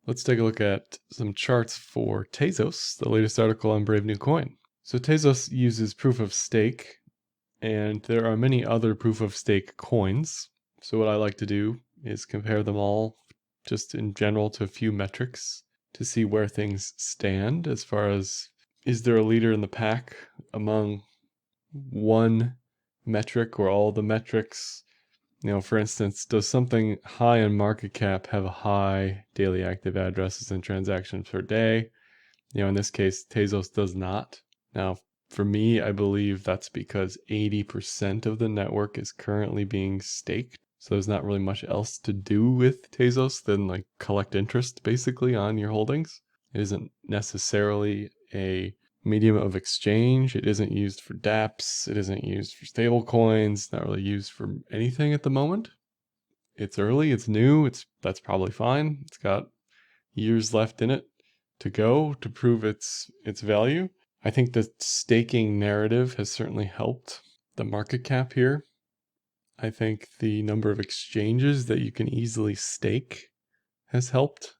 Let's take a look at some charts for Tezos, the latest article on Brave New Coin. So Tezos uses proof of stake, and there are many other proof of stake coins. So what I like to do is compare them all just in general to a few metrics to see where things stand as far as, is there a leader in the pack among one metric or all the metrics? You know, for instance, does something high in market cap have a high daily active addresses and transactions per day? You know, in this case, Tezos does not. Now, for me, I believe that's because 80% of the network is currently being staked. So there's not really much else to do with Tezos than like collect interest basically on your holdings. It isn't necessarily a medium of exchange. It isn't used for dApps. It isn't used for stable coins. Not really used for anything at the moment. It's early. It's new. That's probably fine. It's got years left in it to go to prove its value. I think the staking narrative has certainly helped the market cap here. I think the number of exchanges that you can easily stake has helped,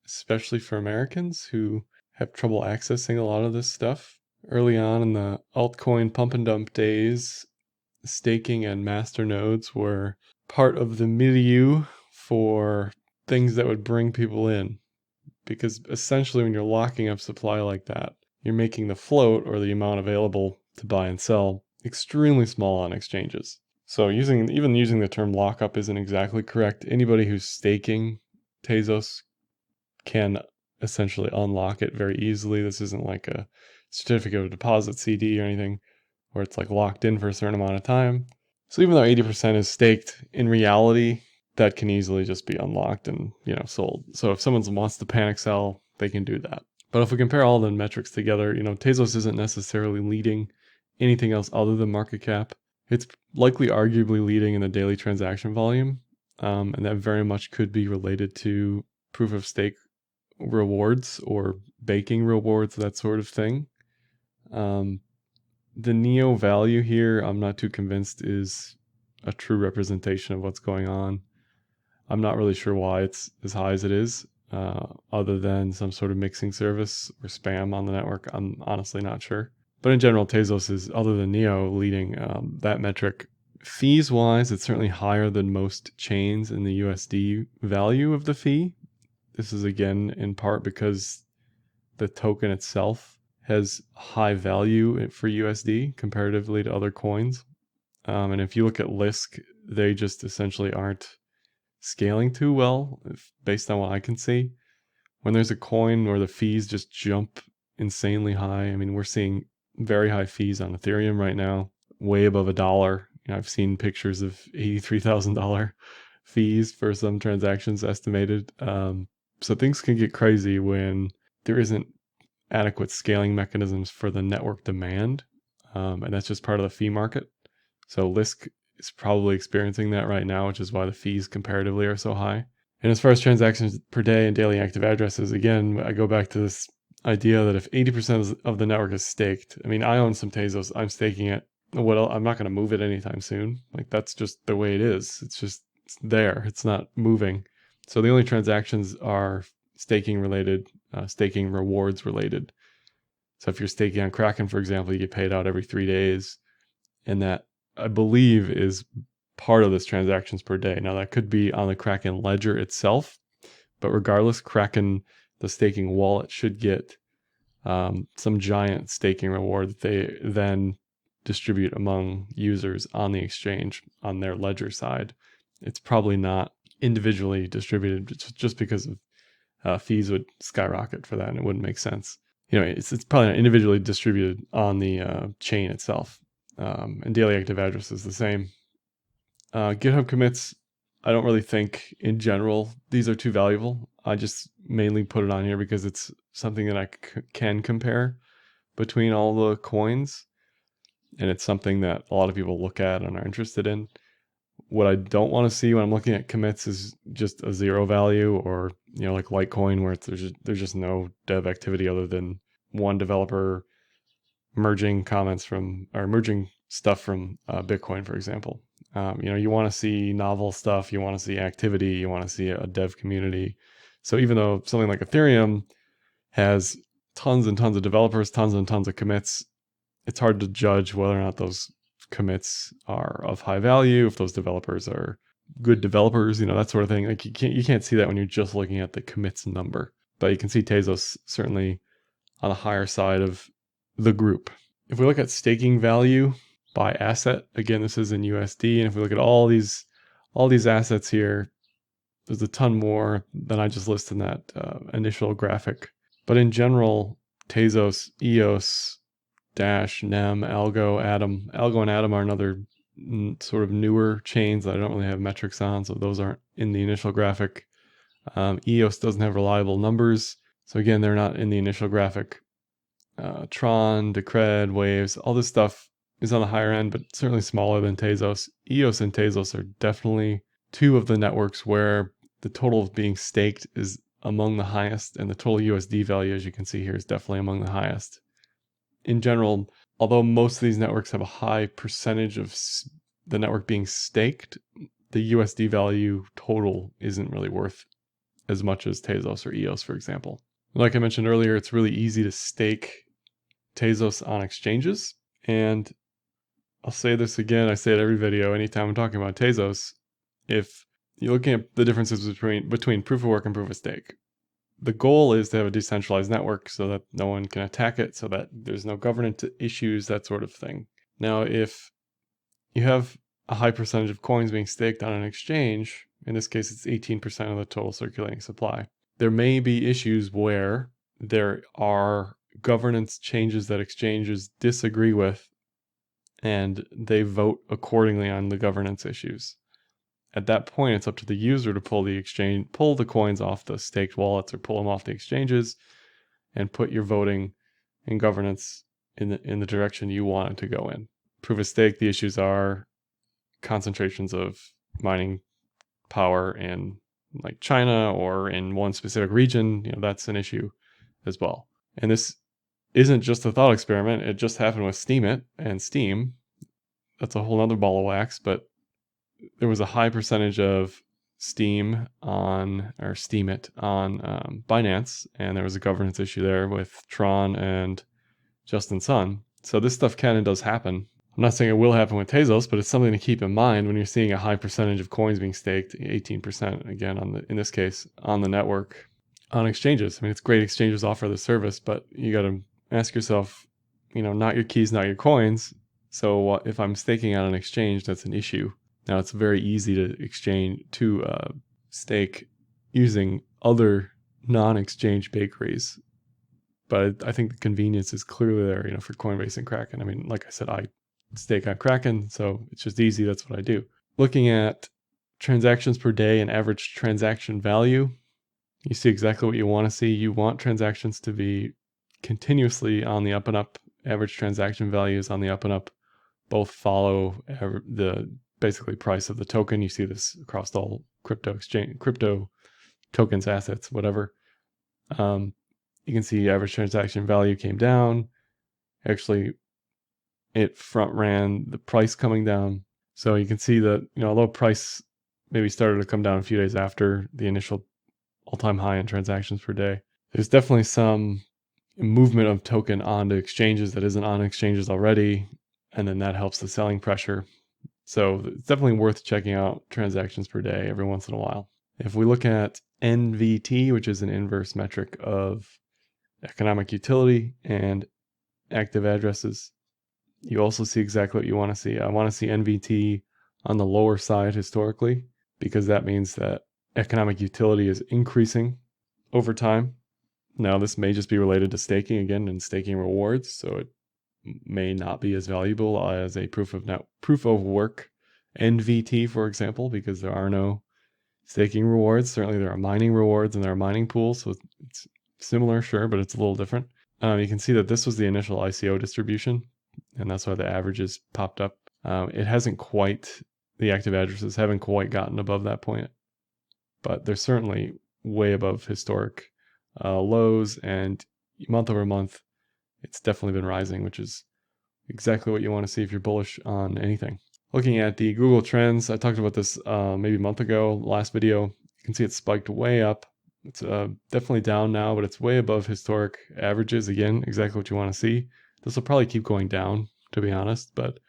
especially for Americans who have trouble accessing a lot of this stuff. Early on in the altcoin pump and dump days, staking and master nodes were part of the milieu for things that would bring people in. Because essentially when you're locking up supply like that, you're making the float or the amount available to buy and sell extremely small on exchanges. So even using the term lockup isn't exactly correct. Anybody who's staking Tezos can essentially unlock it very easily. This isn't like a certificate of deposit CD or anything where it's like locked in for a certain amount of time. So even though 80% is staked, in reality, that can easily just be unlocked and, sold. So if someone wants to panic sell, they can do that. But if we compare all the metrics together, Tezos isn't necessarily leading anything else other than market cap. It's likely arguably leading in the daily transaction volume. And that very much could be related to proof of stake rewards or baking rewards, that sort of thing. The NEO value here, I'm not too convinced is a true representation of what's going on. I'm not really sure why it's as high as it is, other than some sort of mixing service or spam on the network. I'm honestly not sure. But in general, Tezos is, other than NEO, leading that metric. Fees-wise, it's certainly higher than most chains in the USD value of the fee. This is again in part because the token itself has high value for USD comparatively to other coins. And if you look at Lisk, they just essentially aren't scaling too well based on what I can see. When there's a coin where the fees just jump insanely high, I mean, we're seeing very high fees on Ethereum right now, way above $1. I've seen pictures of $83,000 fees for some transactions estimated. So things can get crazy when there isn't adequate scaling mechanisms for the network demand. And that's just part of the fee market. So Lisk is probably experiencing that right now, which is why the fees comparatively are so high. And as far as transactions per day and daily active addresses, again, I go back to this idea that if 80% of the network is staked, I mean, I own some Tezos, I'm staking it. I'm not going to move it anytime soon. Like, that's just the way it is. It's there. It's not moving. So the only transactions are staking related, staking rewards related. So if you're staking on Kraken, for example, you get paid out every 3 days. And that, I believe, is part of this transactions per day. Now, that could be on the Kraken ledger itself. But regardless, Kraken, the staking wallet, should get some giant staking reward that they then distribute among users on the exchange on their ledger side. It's probably not individually distributed just because of fees would skyrocket for that and it wouldn't make sense. It's probably not individually distributed on the chain itself. And daily active address is the same. GitHub commits, I don't really think in general these are too valuable. I just mainly put it on here because it's something that I can compare between all the coins. And it's something that a lot of people look at and are interested in. What I don't want to see when I'm looking at commits is just a zero value, or like Litecoin, where there's just no dev activity other than one developer merging stuff from Bitcoin, for example. You want to see novel stuff, you want to see activity, you want to see a dev community, So even though something like Ethereum has tons and tons of developers, tons and tons of commits, it's hard to judge whether or not those commits are of high value, if those developers are good developers, that sort of thing. Like you can't see that when you're just looking at the commits number. But you can see Tezos certainly on the higher side of the group. If we look at staking value by asset, again, this is in USD, and if we look at all these assets here, there's a ton more than I just listed in that initial graphic. But in general, Tezos, EOS, Dash, NEM, Algo, Atom. Algo and Atom are another sort of newer chains that I don't really have metrics on, so those aren't in the initial graphic. EOS doesn't have reliable numbers, so again, they're not in the initial graphic. Tron, Decred, Waves, all this stuff is on the higher end, but certainly smaller than Tezos. EOS and Tezos are definitely two of the networks where the total being staked is among the highest, and the total USD value, as you can see here, is definitely among the highest. In general, although most of these networks have a high percentage of the network being staked, the USD value total isn't really worth as much as Tezos or EOS, for example. Like I mentioned earlier, it's really easy to stake Tezos on exchanges. And I'll say this again, I say it every video, anytime I'm talking about Tezos, if you're looking at the differences between proof of work and proof of stake, the goal is to have a decentralized network so that no one can attack it, so that there's no governance issues, that sort of thing. Now, if you have a high percentage of coins being staked on an exchange, in this case, it's 18% of the total circulating supply, there may be issues where there are governance changes that exchanges disagree with, and they vote accordingly on the governance issues. At that point, it's up to the user to pull the coins off the staked wallets or pull them off the exchanges and put your voting and governance in the direction you want it to go in. Proof of stake, the issues are concentrations of mining power in like China or in one specific region. That's an issue as well. And this isn't just a thought experiment. It just happened with Steemit and Steem. That's a whole other ball of wax, but there was a high percentage of Steemit on Binance, and there was a governance issue there with Tron and Justin Sun. So this stuff can and does happen. I'm not saying it will happen with Tezos, but it's something to keep in mind when you're seeing a high percentage of coins being staked, 18% again in this case on the network, on exchanges. I mean, it's great exchanges offer the service, but you got to ask yourself, not your keys, not your coins. So if I'm staking on an exchange, that's an issue. Now, it's very easy to stake using other non-exchange bakeries, but I think the convenience is clearly there, for Coinbase and Kraken. I mean, like I said, I stake on Kraken, so it's just easy. That's what I do. Looking at transactions per day and average transaction value, you see exactly what you want to see. You want transactions to be continuously on the up and up. Average transaction values on the up and up. Both follow the basically price of the token. You see this across all crypto tokens, assets, whatever. You can see average transaction value came down. Actually, it front ran the price coming down. So you can see that, although price maybe started to come down a few days after the initial all-time high in transactions per day, there's definitely some movement of token onto exchanges that isn't on exchanges already. And then that helps the selling pressure. So it's definitely worth checking out transactions per day every once in a while. If we look at NVT, which is an inverse metric of economic utility and active addresses, you also see exactly what you want to see. I want to see NVT on the lower side historically, because that means that economic utility is increasing over time. Now, this may just be related to staking again and staking rewards, so it may not be as valuable as a proof of work NVT, for example, because there are no staking rewards. Certainly there are mining rewards and there are mining pools, so it's similar, sure, but it's a little different. You can see that this was the initial ICO distribution, and that's why the averages popped up. The active addresses haven't quite gotten above that point, but they're certainly way above historic lows, and month over month, it's definitely been rising, which is exactly what you want to see if you're bullish on anything. Looking at the Google Trends, I talked about this maybe a month ago, last video. You can see it spiked way up It's definitely down now, but it's way above historic averages. Again, exactly what you want to see. This will probably keep going down, to be honest, but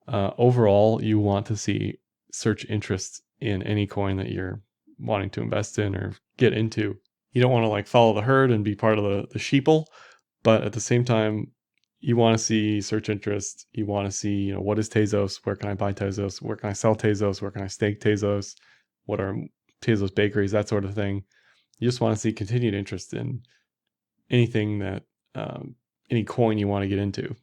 overall, you want to see search interest in any coin that you're wanting to invest in or get into. You don't want to like follow the herd and be part of the sheeple, but at the same time, you want to see search interest. You want to see, what is Tezos? Where can I buy Tezos? Where can I sell Tezos? Where can I stake Tezos? What are Tezos bakeries? That sort of thing. You just want to see continued interest in anything that, any coin you want to get into.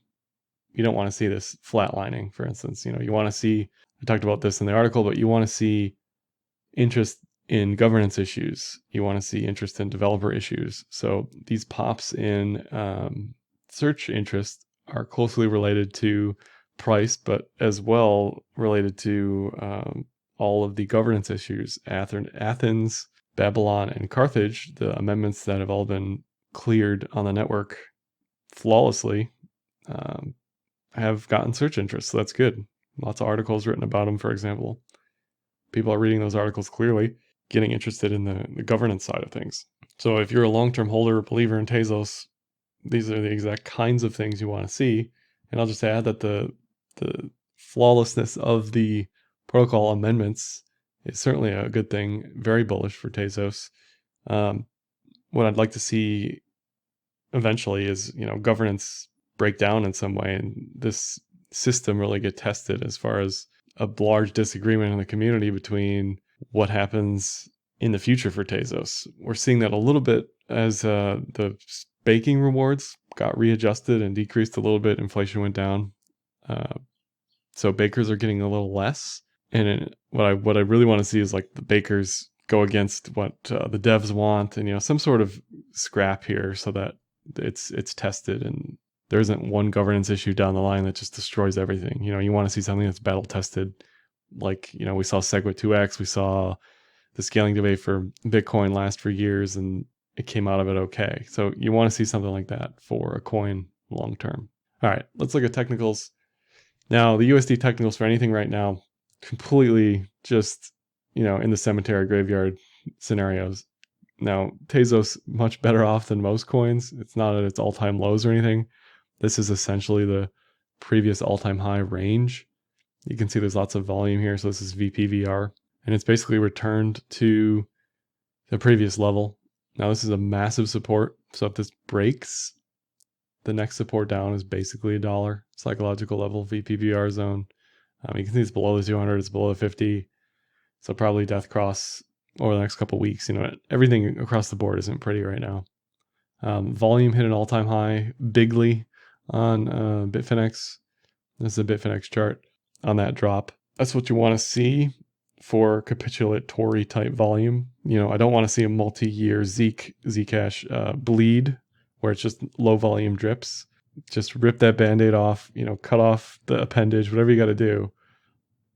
You don't want to see this flatlining, for instance. You want to see, I talked about this in the article, but you want to see interest in governance issues. You want to see interest in developer issues. So these pops in search interest are closely related to price, but as well related to all of the governance issues. Athens, Babylon, and Carthage, the amendments that have all been cleared on the network flawlessly, have gotten search interest. So that's good. Lots of articles written about them, for example. People are reading those articles clearly, getting interested in the governance side of things. So if you're a long-term holder or believer in Tezos, these are the exact kinds of things you want to see. And I'll just add that the flawlessness of the protocol amendments is certainly a good thing. Very bullish for Tezos. What I'd like to see eventually is, governance break down in some way and this system really get tested as far as a large disagreement in the community between what happens in the future for Tezos. We're seeing that a little bit as the baking rewards got readjusted and decreased a little bit. Inflation went down. So bakers are getting a little less. And what I really want to see is like the bakers go against what the devs want and, some sort of scrap here so that it's tested and there isn't one governance issue down the line that just destroys everything. You want to see something that's battle tested. Like, we saw SegWit 2x, we saw the scaling debate for Bitcoin last for years and it came out of it okay. So you want to see something like that for a coin long term. All right, let's look at technicals. Now, the USD technicals for anything right now, completely just, in the cemetery graveyard scenarios. Now, Tezos much better off than most coins. It's not at its all-time lows or anything. This is essentially the previous all-time high range. You can see there's lots of volume here. So this is VPVR. And it's basically returned to the previous level. Now this is a massive support. So if this breaks, the next support down is basically $1 psychological level VPVR zone. You can see it's below the 200, it's below the 50. So probably death cross over the next couple weeks. Everything across the board isn't pretty right now. Volume hit an all-time high bigly on Bitfinex. This is a Bitfinex chart on that drop. That's what you want to see for capitulatory type volume. I don't want to see a multi-year Zcash bleed where it's just low volume drips. Just rip that band-aid off, cut off the appendage, whatever you got to do.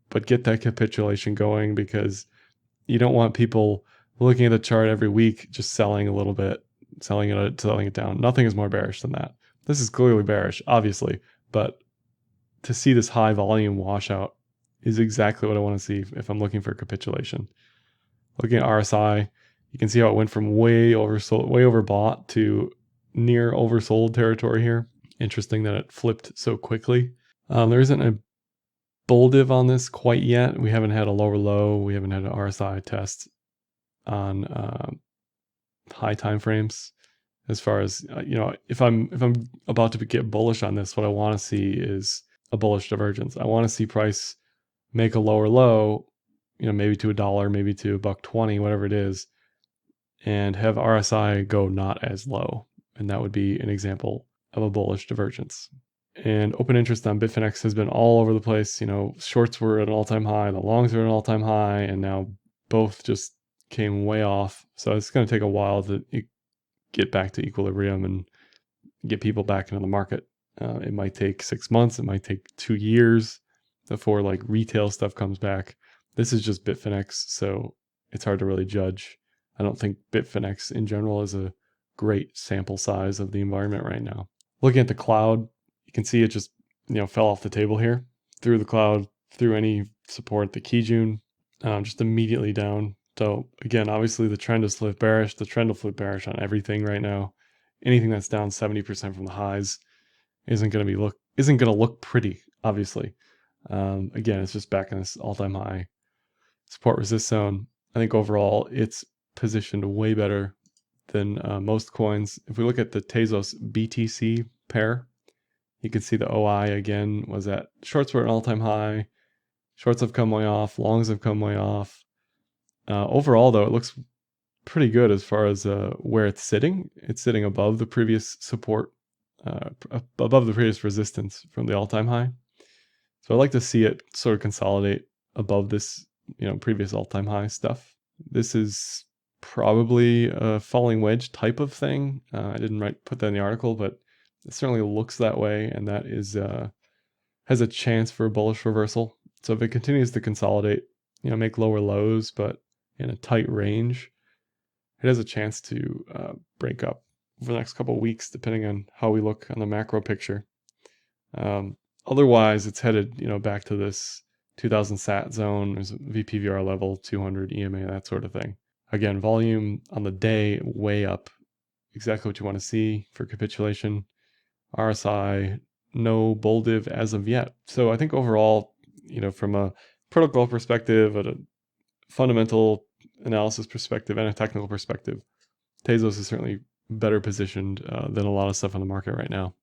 But get that capitulation going because you don't want people looking at the chart every week, just selling a little bit, selling it down. Nothing is more bearish than that. This is clearly bearish, obviously, but to see this high volume washout is exactly what I want to see if I'm looking for capitulation. Looking at RSI, you can see how it went from way overbought to near oversold territory here. Interesting that it flipped so quickly. There isn't a bull div on this quite yet. We haven't had a lower low. We haven't had an RSI test on high time frames. As far as if I'm about to get bullish on this, what I want to see is a bullish divergence. I want to see price make a lower low, maybe to $1, maybe to $1.20, whatever it is, and have RSI go not as low. And that would be an example of a bullish divergence. And open interest on Bitfinex has been all over the place. Shorts were at an all-time high, the longs were at an all-time high, and now both just came way off. So it's going to take a while to get back to equilibrium and get people back into the market. It might take 6 months. It might take 2 years before like retail stuff comes back. This is just Bitfinex, so it's hard to really judge. I don't think Bitfinex in general is a great sample size of the environment right now. Looking at the cloud, you can see it just fell off the table here through the cloud, through any support. The Kijun just immediately down So again, obviously the trend is flip bearish. The trend will flip bearish on everything right now. Anything that's down 70% from the highs isn't going to look pretty, obviously. Again, it's just back in this all-time high support resist zone. I think overall it's positioned way better than most coins. If we look at the Tezos BTC pair, you can see the OI again was at shorts were at an all-time high. Shorts have come way off. Longs have come way off. Overall, though, it looks pretty good as far as where it's sitting. It's sitting above the previous support, above the previous resistance from the all-time high. So I like to see it sort of consolidate above this, previous all-time high stuff. This is probably a falling wedge type of thing. I didn't put that in the article, but it certainly looks that way, and that is has a chance for a bullish reversal. So if it continues to consolidate, make lower lows, but in a tight range, it has a chance to break up over the next couple of weeks, depending on how we look on the macro picture. Otherwise, it's headed, back to this 2000 sat zone. There's a VPVR level, 200 EMA, that sort of thing. Again, volume on the day way up, exactly what you want to see for capitulation. RSI, no bull div as of yet. So I think overall, from a protocol perspective, at a fundamental analysis perspective, and a technical perspective, Tezos is certainly better positioned than a lot of stuff on the market right now.